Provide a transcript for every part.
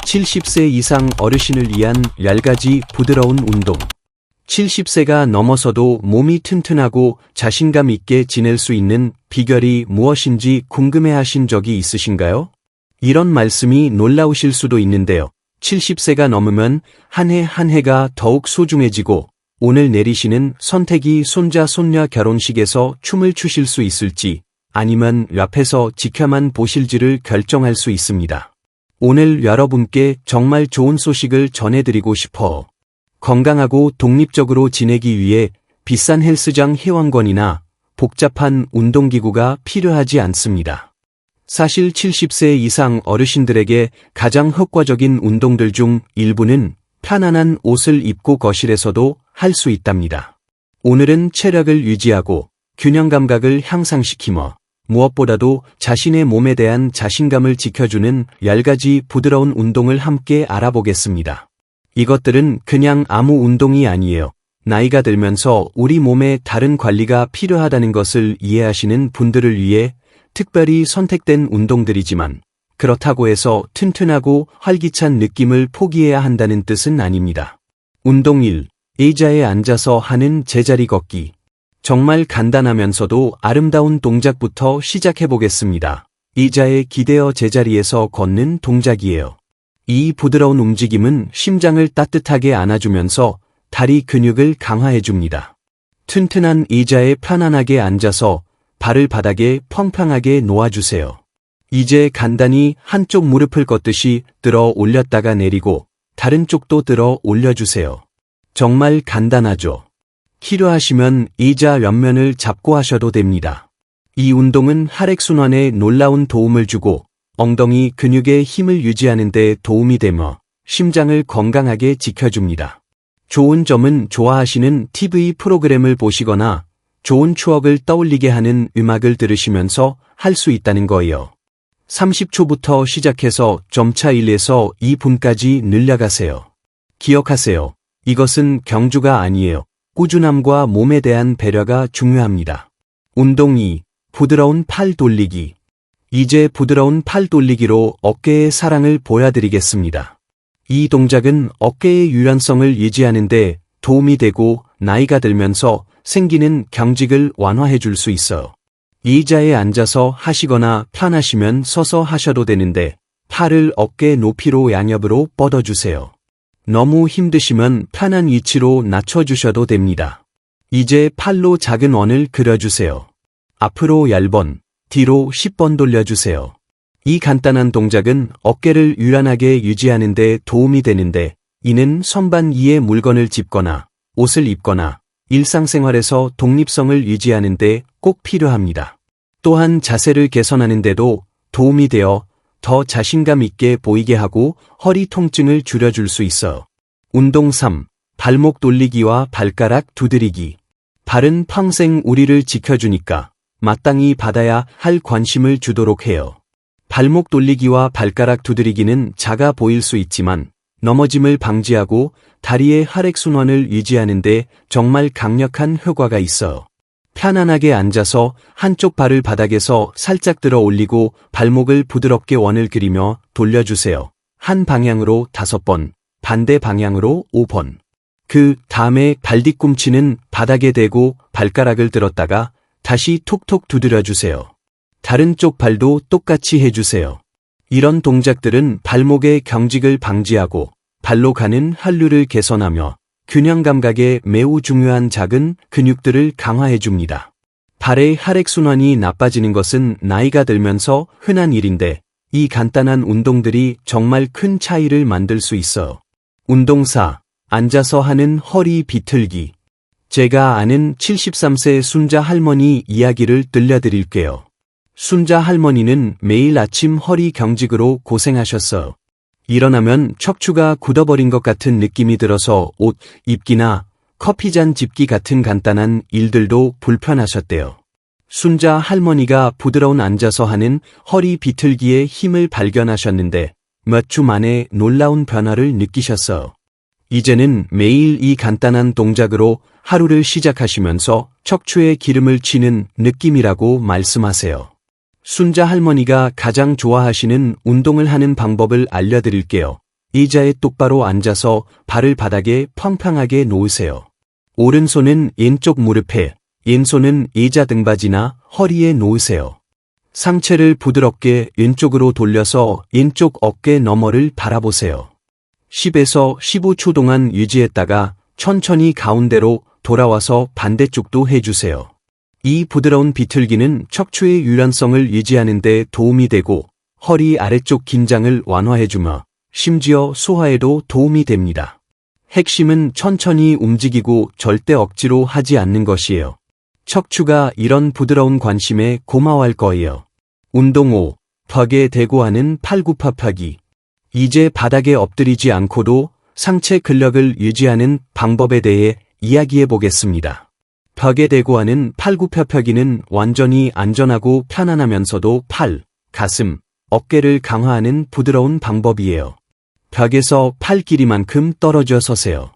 70세 이상 어르신을 위한 10가지 부드러운 운동. 70세가 넘어서도 몸이 튼튼하고 자신감 있게 지낼 수 있는 비결이 무엇인지 궁금해하신 적이 있으신가요? 이런 말씀이 놀라우실 수도 있는데요. 70세가 넘으면 한 해 한 해가 더욱 소중해지고 오늘 내리시는 선택이 손자 손녀 결혼식에서 춤을 추실 수 있을지 아니면 옆에서 지켜만 보실지를 결정할 수 있습니다. 오늘 여러분께 정말 좋은 소식을 전해드리고 싶어. 건강하고 독립적으로 지내기 위해 비싼 헬스장 회원권이나 복잡한 운동기구가 필요하지 않습니다. 사실 70세 이상 어르신들에게 가장 효과적인 운동들 중 일부는 편안한 옷을 입고 거실에서도 할 수 있답니다. 오늘은 체력을 유지하고 균형 감각을 향상시키며 무엇보다도 자신의 몸에 대한 자신감을 지켜주는 10가지 부드러운 운동을 함께 알아보겠습니다. 이것들은 그냥 아무 운동이 아니에요. 나이가 들면서 우리 몸에 다른 관리가 필요하다는 것을 이해하시는 분들을 위해 특별히 선택된 운동들이지만 그렇다고 해서 튼튼하고 활기찬 느낌을 포기해야 한다는 뜻은 아닙니다. 운동 1. 의자에 앉아서 하는 제자리 걷기. 정말 간단하면서도 아름다운 동작부터 시작해보겠습니다. 의자에 기대어 제자리에서 걷는 동작이에요. 이 부드러운 움직임은 심장을 따뜻하게 안아주면서 다리 근육을 강화해줍니다. 튼튼한 의자에 편안하게 앉아서 발을 바닥에 펑펑하게 놓아주세요. 이제 간단히 한쪽 무릎을 걷듯이 들어 올렸다가 내리고 다른 쪽도 들어 올려주세요. 정말 간단하죠? 필요하시면 의자 옆면을 잡고 하셔도 됩니다. 이 운동은 혈액순환에 놀라운 도움을 주고 엉덩이 근육의 힘을 유지하는 데 도움이 되며 심장을 건강하게 지켜줍니다. 좋은 점은 좋아하시는 TV 프로그램을 보시거나 좋은 추억을 떠올리게 하는 음악을 들으시면서 할 수 있다는 거예요. 30초부터 시작해서 점차 1에서 2분까지 늘려가세요. 기억하세요. 이것은 경주가 아니에요. 꾸준함과 몸에 대한 배려가 중요합니다. 운동 2. 부드러운 팔 돌리기. 이제 부드러운 팔 돌리기로 어깨의 사랑을 보여드리겠습니다. 이 동작은 어깨의 유연성을 유지하는 데 도움이 되고 나이가 들면서 생기는 경직을 완화해 줄 수 있어요. 의자에 앉아서 하시거나 편하시면 서서 하셔도 되는데 팔을 어깨 높이로 양옆으로 뻗어주세요. 너무 힘드시면 편한 위치로 낮춰주셔도 됩니다. 이제 팔로 작은 원을 그려주세요. 앞으로 10번, 뒤로 10번 돌려주세요. 이 간단한 동작은 어깨를 유연하게 유지하는 데 도움이 되는데 이는 선반 위에 물건을 짚거나 옷을 입거나 일상생활에서 독립성을 유지하는 데 꼭 필요합니다. 또한 자세를 개선하는 데도 도움이 되어 더 자신감 있게 보이게 하고 허리 통증을 줄여줄 수 있어요. 운동 3. 발목 돌리기와 발가락 두드리기. 발은 평생 우리를 지켜주니까 마땅히 받아야 할 관심을 주도록 해요. 발목 돌리기와 발가락 두드리기는 작아 보일 수 있지만 넘어짐을 방지하고 다리의 혈액순환을 유지하는 데 정말 강력한 효과가 있어요. 편안하게 앉아서 한쪽 발을 바닥에서 살짝 들어 올리고 발목을 부드럽게 원을 그리며 돌려주세요. 한 방향으로 5번, 반대 방향으로 5번. 그 다음에 발 뒤꿈치는 바닥에 대고 발가락을 들었다가 다시 톡톡 두드려주세요. 다른 쪽 발도 똑같이 해주세요. 이런 동작들은 발목의 경직을 방지하고 발로 가는 혈류를 개선하며 균형 감각에 매우 중요한 작은 근육들을 강화해줍니다. 발의 혈액순환이 나빠지는 것은 나이가 들면서 흔한 일인데 이 간단한 운동들이 정말 큰 차이를 만들 수 있어요. 운동 4. 앉아서 하는 허리 비틀기. 제가 아는 73세 순자 할머니 이야기를 들려드릴게요. 순자 할머니는 매일 아침 허리 경직으로 고생하셨어요. 일어나면 척추가 굳어버린 것 같은 느낌이 들어서 옷 입기나 커피잔 집기 같은 간단한 일들도 불편하셨대요. 순자 할머니가 부드러운 앉아서 하는 허리 비틀기의 힘을 발견하셨는데 몇 주 만에 놀라운 변화를 느끼셨어요. 이제는 매일 이 간단한 동작으로 하루를 시작하시면서 척추에 기름을 치는 느낌이라고 말씀하세요. 순자 할머니가 가장 좋아하시는 운동을 하는 방법을 알려드릴게요. 의자에 똑바로 앉아서 발을 바닥에 팡팡하게 놓으세요. 오른손은 왼쪽 무릎에, 왼손은 의자 등받이나 허리에 놓으세요. 상체를 부드럽게 왼쪽으로 돌려서 왼쪽 어깨 너머를 바라보세요. 10에서 15초 동안 유지했다가 천천히 가운데로 돌아와서 반대쪽도 해주세요. 이 부드러운 비틀기는 척추의 유연성을 유지하는 데 도움이 되고 허리 아래쪽 긴장을 완화해주며 심지어 소화에도 도움이 됩니다. 핵심은 천천히 움직이고 절대 억지로 하지 않는 것이에요. 척추가 이런 부드러운 관심에 고마워할 거예요. 운동 5. 벽에 대고 하는 팔굽혀펴기. 이제 바닥에 엎드리지 않고도 상체 근력을 유지하는 방법에 대해 이야기해 보겠습니다. 벽에 대고 하는 팔굽혀펴기는 완전히 안전하고 편안하면서도 팔, 가슴, 어깨를 강화하는 부드러운 방법이에요. 벽에서 팔 길이만큼 떨어져 서세요.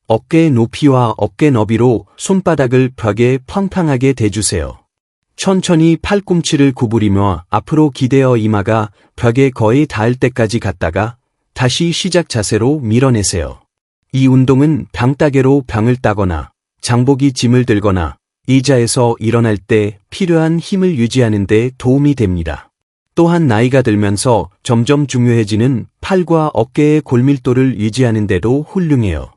어깨 높이와 어깨 너비로 손바닥을 벽에 팡팡하게 대주세요. 천천히 팔꿈치를 구부리며 앞으로 기대어 이마가 벽에 거의 닿을 때까지 갔다가 다시 시작 자세로 밀어내세요. 이 운동은 병따개로 병을 따거나 장보기 짐을 들거나 의자에서 일어날 때 필요한 힘을 유지하는 데 도움이 됩니다. 또한 나이가 들면서 점점 중요해지는 팔과 어깨의 골밀도를 유지하는 데도 훌륭해요.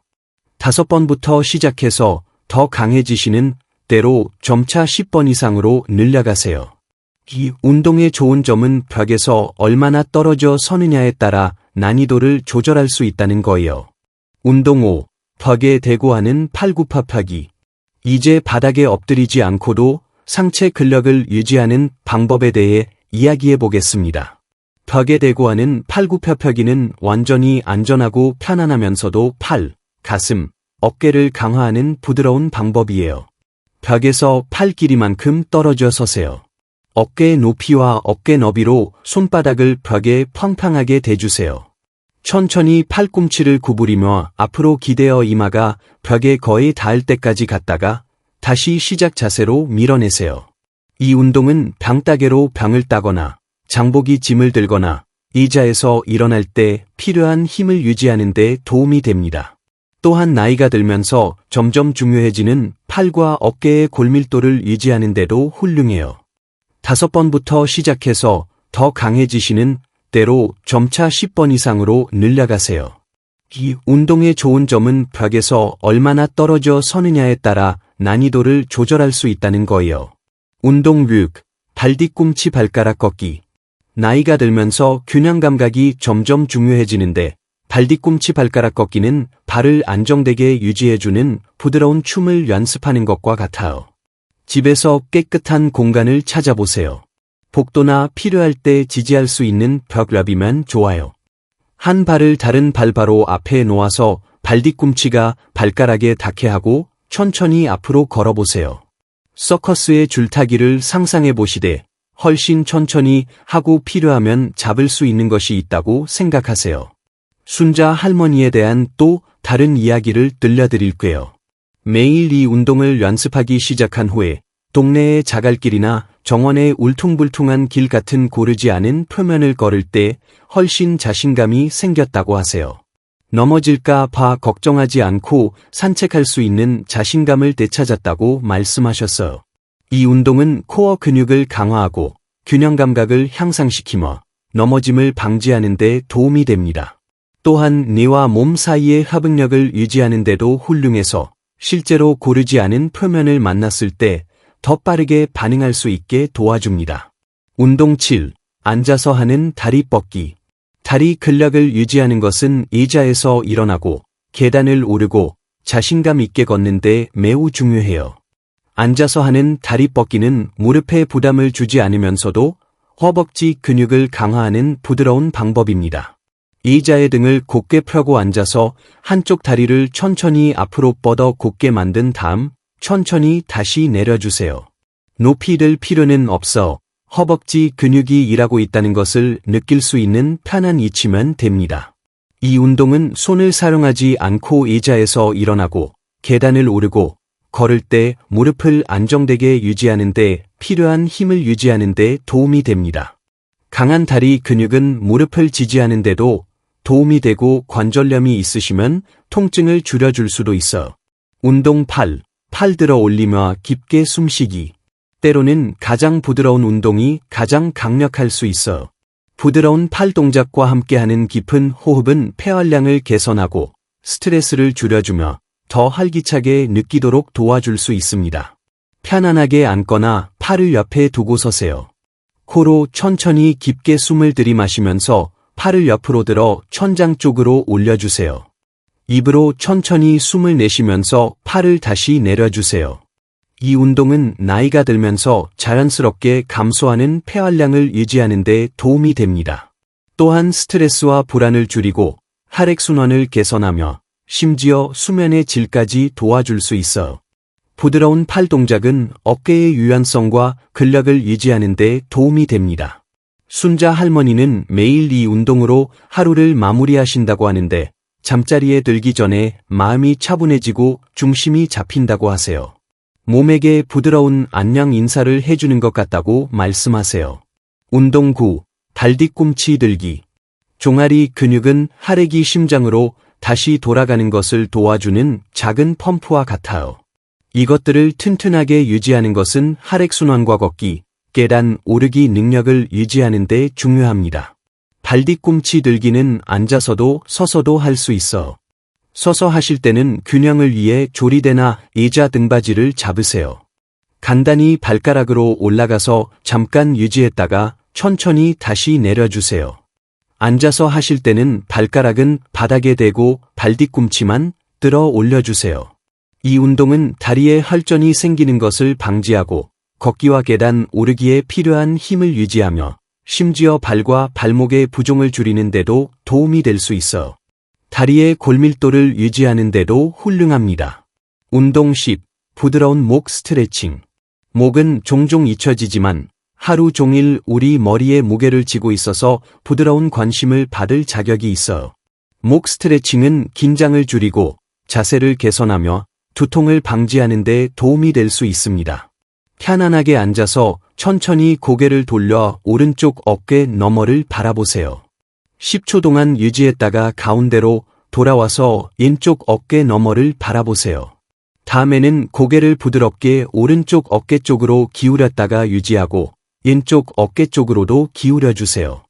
5번부터 시작해서 더 강해지시는 대로 점차 10번 이상으로 늘려가세요. 이 운동의 좋은 점은 벽에서 얼마나 떨어져 서느냐에 따라 난이도를 조절할 수 있다는 거예요. 운동 5. 벽에 대고 하는 팔굽혀펴기. 이제 바닥에 엎드리지 않고도 상체 근력을 유지하는 방법에 대해 이야기해 보겠습니다. 벽에 대고 하는 팔굽혀펴기는 완전히 안전하고 편안하면서도 팔, 가슴, 어깨를 강화하는 부드러운 방법이에요. 벽에서 팔 길이만큼 떨어져 서세요. 어깨 높이와 어깨 너비로 손바닥을 벽에 팡팡하게 대주세요. 천천히 팔꿈치를 구부리며 앞으로 기대어 이마가 벽에 거의 닿을 때까지 갔다가 다시 시작 자세로 밀어내세요. 이 운동은 병따개로 병을 따거나 장보기 짐을 들거나 의자에서 일어날 때 필요한 힘을 유지하는 데 도움이 됩니다. 또한 나이가 들면서 점점 중요해지는 팔과 어깨의 골밀도를 유지하는 데도 훌륭해요. 5번부터 시작해서 더 강해지시는 대로 점차 10번 이상으로 늘려가세요. 이 운동의 좋은 점은 벽에서 얼마나 떨어져 서느냐에 따라 난이도를 조절할 수 있다는 거예요. 운동 6. 발뒤꿈치 발가락 걷기. 나이가 들면서 균형 감각이 점점 중요해지는데 발뒤꿈치 발가락 걷기는 발을 안정되게 유지해주는 부드러운 춤을 연습하는 것과 같아요. 집에서 깨끗한 공간을 찾아보세요. 복도나 필요할 때 지지할 수 있는 벽랍이면 좋아요. 한 발을 다른 발 바로 앞에 놓아서 발뒤꿈치가 발가락에 닿게 하고 천천히 앞으로 걸어보세요. 서커스의 줄타기를 상상해 보시되 훨씬 천천히 하고 필요하면 잡을 수 있는 것이 있다고 생각하세요. 순자 할머니에 대한 또 다른 이야기를 들려드릴게요. 매일 이 운동을 연습하기 시작한 후에 동네의 자갈길이나 정원의 울퉁불퉁한 길 같은 고르지 않은 표면을 걸을 때 훨씬 자신감이 생겼다고 하세요. 넘어질까 봐 걱정하지 않고 산책할 수 있는 자신감을 되찾았다고 말씀하셨어요. 이 운동은 코어 근육을 강화하고 균형 감각을 향상시키며 넘어짐을 방지하는 데 도움이 됩니다. 또한 뇌와 몸 사이의 협응력을 유지하는 데도 훌륭해서 실제로 고르지 않은 표면을 만났을 때 더 빠르게 반응할 수 있게 도와줍니다. 운동 7. 앉아서 하는 다리 뻗기. 다리 근력을 유지하는 것은 의자에서 일어나고 계단을 오르고 자신감 있게 걷는데 매우 중요해요. 앉아서 하는 다리 뻗기는 무릎에 부담을 주지 않으면서도 허벅지 근육을 강화하는 부드러운 방법입니다. 의자의 등을 곧게 펴고 앉아서 한쪽 다리를 천천히 앞으로 뻗어 곧게 만든 다음 천천히 다시 내려주세요. 높이 들 필요는 없어 허벅지 근육이 일하고 있다는 것을 느낄 수 있는 편한 위치면 됩니다. 이 운동은 손을 사용하지 않고 의자에서 일어나고 계단을 오르고 걸을 때 무릎을 안정되게 유지하는 데 필요한 힘을 유지하는 데 도움이 됩니다. 강한 다리 근육은 무릎을 지지하는 데도 도움이 되고 관절염이 있으시면 통증을 줄여줄 수도 있어. 운동 팔 들어 올리며 깊게 숨쉬기. 때로는 가장 부드러운 운동이 가장 강력할 수 있어. 부드러운 팔 동작과 함께하는 깊은 호흡은 폐활량을 개선하고 스트레스를 줄여주며 더 활기차게 느끼도록 도와줄 수 있습니다. 편안하게 앉거나 팔을 옆에 두고 서세요. 코로 천천히 깊게 숨을 들이마시면서 팔을 옆으로 들어 천장 쪽으로 올려주세요. 입으로 천천히 숨을 내쉬면서 팔을 다시 내려주세요. 이 운동은 나이가 들면서 자연스럽게 감소하는 폐활량을 유지하는 데 도움이 됩니다. 또한 스트레스와 불안을 줄이고 혈액순환을 개선하며 심지어 수면의 질까지 도와줄 수 있어. 부드러운 팔 동작은 어깨의 유연성과 근력을 유지하는 데 도움이 됩니다. 순자 할머니는 매일 이 운동으로 하루를 마무리하신다고 하는데 잠자리에 들기 전에 마음이 차분해지고 중심이 잡힌다고 하세요. 몸에게 부드러운 안녕 인사를 해주는 것 같다고 말씀하세요. 운동 9. 발뒤꿈치 들기. 종아리 근육은 혈액이 심장으로 다시 돌아가는 것을 도와주는 작은 펌프와 같아요. 이것들을 튼튼하게 유지하는 것은 혈액순환과 걷기, 계단 오르기 능력을 유지하는 데 중요합니다. 발뒤꿈치 들기는 앉아서도 서서도 할 수 있어. 서서 하실 때는 균형을 위해 조리대나 의자 등받이를 잡으세요. 간단히 발가락으로 올라가서 잠깐 유지했다가 천천히 다시 내려주세요. 앉아서 하실 때는 발가락은 바닥에 대고 발뒤꿈치만 들어 올려주세요. 이 운동은 다리에 혈전이 생기는 것을 방지하고 걷기와 계단 오르기에 필요한 힘을 유지하며 심지어 발과 발목의 부종을 줄이는 데도 도움이 될 수 있어. 다리의 골밀도를 유지하는 데도 훌륭합니다. 운동 10. 부드러운 목 스트레칭. 목은 종종 잊혀지지만 하루 종일 우리 머리에 무게를 지고 있어서 부드러운 관심을 받을 자격이 있어요. 목 스트레칭은 긴장을 줄이고 자세를 개선하며 두통을 방지하는 데 도움이 될 수 있습니다. 편안하게 앉아서 천천히 고개를 돌려 오른쪽 어깨 너머를 바라보세요. 10초 동안 유지했다가 가운데로 돌아와서 왼쪽 어깨 너머를 바라보세요. 다음에는 고개를 부드럽게 오른쪽 어깨 쪽으로 기울였다가 유지하고 왼쪽 어깨 쪽으로도 기울여주세요.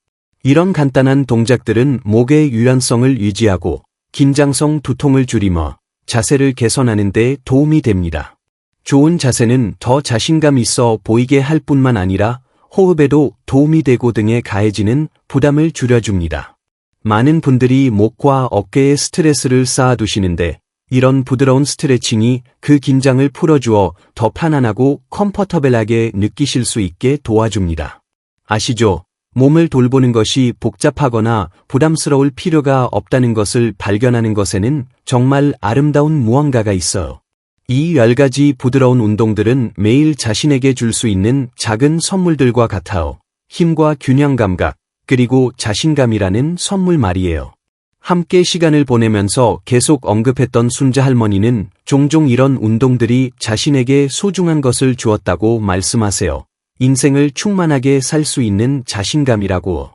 이런 간단한 동작들은 목의 유연성을 유지하고 긴장성 두통을 줄이며 자세를 개선하는 데 도움이 됩니다. 좋은 자세는 더 자신감 있어 보이게 할 뿐만 아니라 호흡에도 도움이 되고 등에 가해지는 부담을 줄여줍니다. 많은 분들이 목과 어깨에 스트레스를 쌓아두시는데 이런 부드러운 스트레칭이 그 긴장을 풀어주어 더 편안하고 컴포터블하게 느끼실 수 있게 도와줍니다. 아시죠? 몸을 돌보는 것이 복잡하거나 부담스러울 필요가 없다는 것을 발견하는 것에는 정말 아름다운 무언가가 있어요. 이 10가지 부드러운 운동들은 매일 자신에게 줄 수 있는 작은 선물들과 같아요. 힘과 균형 감각, 그리고 자신감이라는 선물 말이에요. 함께 시간을 보내면서 계속 언급했던 순자 할머니는 종종 이런 운동들이 자신에게 소중한 것을 주었다고 말씀하세요. 인생을 충만하게 살 수 있는 자신감이라고.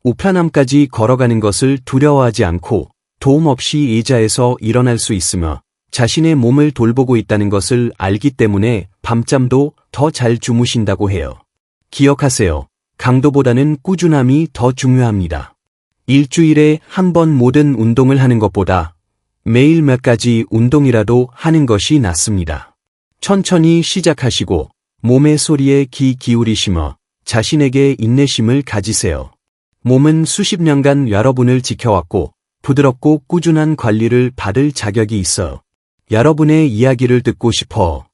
우편함까지 걸어가는 것을 두려워하지 않고 도움 없이 의자에서 일어날 수 있으며 자신의 몸을 돌보고 있다는 것을 알기 때문에 밤잠도 더 잘 주무신다고 해요. 기억하세요. 강도보다는 꾸준함이 더 중요합니다. 일주일에 한 번 모든 운동을 하는 것보다 매일 몇 가지 운동이라도 하는 것이 낫습니다. 천천히 시작하시고 몸의 소리에 귀 기울이시며 자신에게 인내심을 가지세요. 몸은 수십 년간 여러분을 지켜왔고 부드럽고 꾸준한 관리를 받을 자격이 있어 여러분의 이야기를 듣고 싶어.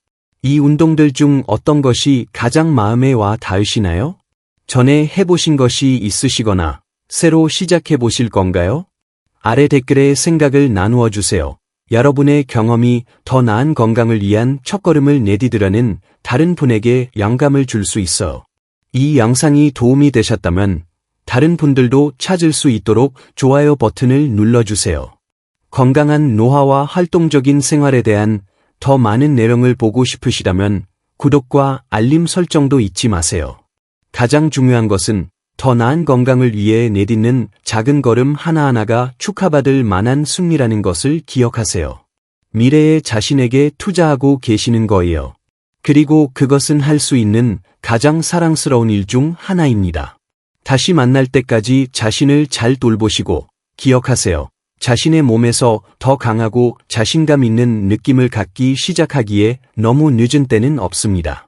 이 운동들 중 어떤 것이 가장 마음에 와 닿으시나요? 전에 해보신 것이 있으시거나 새로 시작해 보실 건가요? 아래 댓글에 생각을 나누어 주세요. 여러분의 경험이 더 나은 건강을 위한 첫걸음을 내디디려는 다른 분에게 영감을 줄 수 있어. 이 영상이 도움이 되셨다면 다른 분들도 찾을 수 있도록 좋아요 버튼을 눌러주세요. 건강한 노화와 활동적인 생활에 대한 더 많은 내용을 보고 싶으시다면 구독과 알림 설정도 잊지 마세요. 가장 중요한 것은 더 나은 건강을 위해 내딛는 작은 걸음 하나하나가 축하받을 만한 승리라는 것을 기억하세요. 미래에 자신에게 투자하고 계시는 거예요. 그리고 그것은 할 수 있는 가장 사랑스러운 일 중 하나입니다. 다시 만날 때까지 자신을 잘 돌보시고 기억하세요. 자신의 몸에서 더 강하고 자신감 있는 느낌을 갖기 시작하기에 너무 늦은 때는 없습니다.